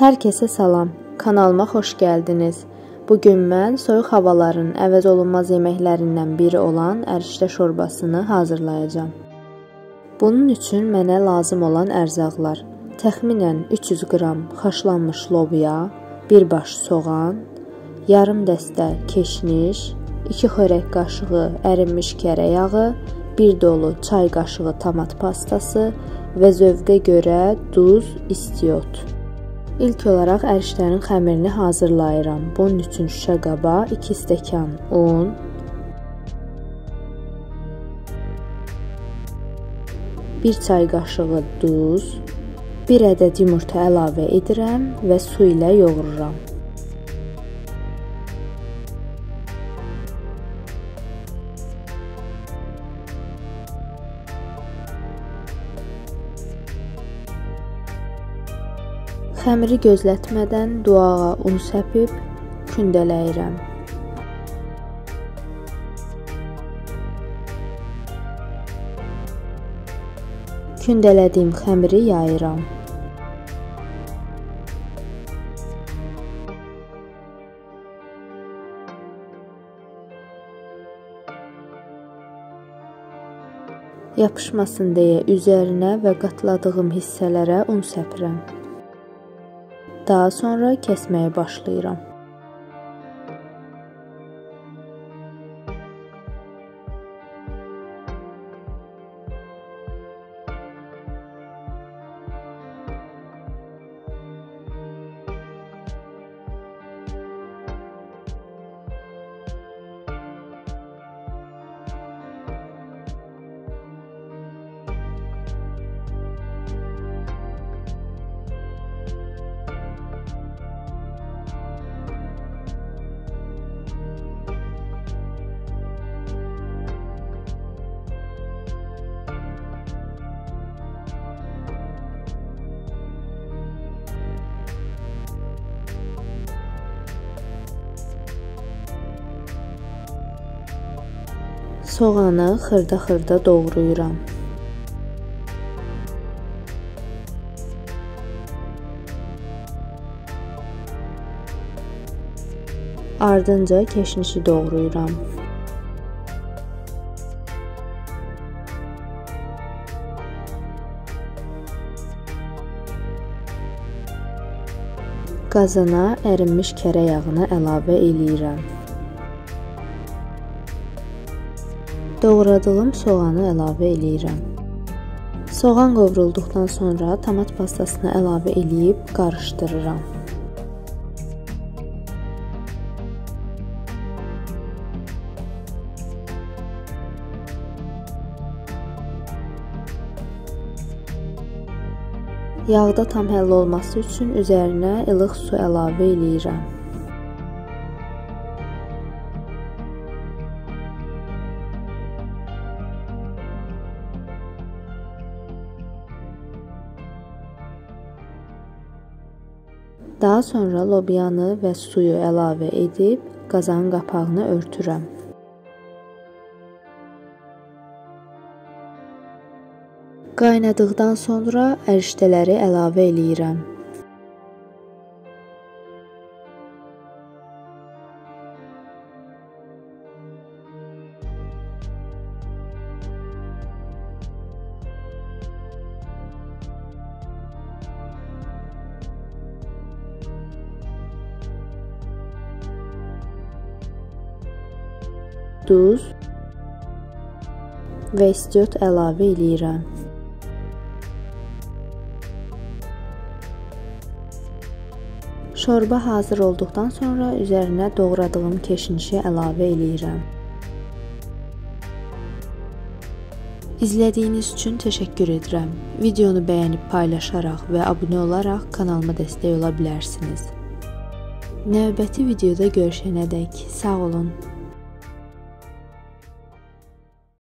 Hər kəsə salam, kanalıma xoş gəldiniz. Bugün mən soyuq havaların əvəz olunmaz yeməklərindən biri olan ərişdə şorbasını hazırlayacağam. Bunun üçün mənə lazım olan ərzaqlar: təxminən 300 qram xaşlanmış lobya, 1 baş soğan, yarım dəstə keşniş, 2 xörək qaşığı ərinmiş kərə yağı, 1 dolu çay qaşığı tomat pastası və zövqə görə duz, istiot. İlk olaraq ərişlərin xəmirini hazırlayıram. Bunun üçün şüşə qaba 2 stəkan un, 1 çay qaşığı duz, 1 ədəd yumurta əlavə edirəm və su ilə yoğururam. Xəmiri gözlətmədən duağa un səpib kündələyirəm. Kündələdiyim xəmiri yayıram. Yapışmasın deyə üzərinə və qatladığım hissələrə un səpirəm. Daha sonra kəsməyə başlayıram. Soğanı xırda-xırda doğrayıram. Ardınca keşnişi doğrayıram. Qazana ərinmiş kərə yağını əlavə eləyirəm. Doğradığım soğanı əlavə eləyirəm. Soğan qovrulduqdan sonra tomat pastasını əlavə eləyib qarışdırıram. Yağda tam həll olması üçün üzərinə ilıq su əlavə eləyirəm. Daha sonra lobyanı və suyu əlavə edib qazanın qapağını örtürəm. Qaynadıqdan sonra ərişdələri əlavə eləyirəm. Duz və istiot əlavə eləyirəm. Şorba hazır olduqdan sonra üzərinə doğradığım keşnişi əlavə eləyirəm. İzlədiyiniz üçün təşəkkür edirəm. Videonu bəyənib paylaşaraq və abunə olaraq kanalıma dəstək ola bilərsiniz. Növbəti videoda görüşənədək sağ olun.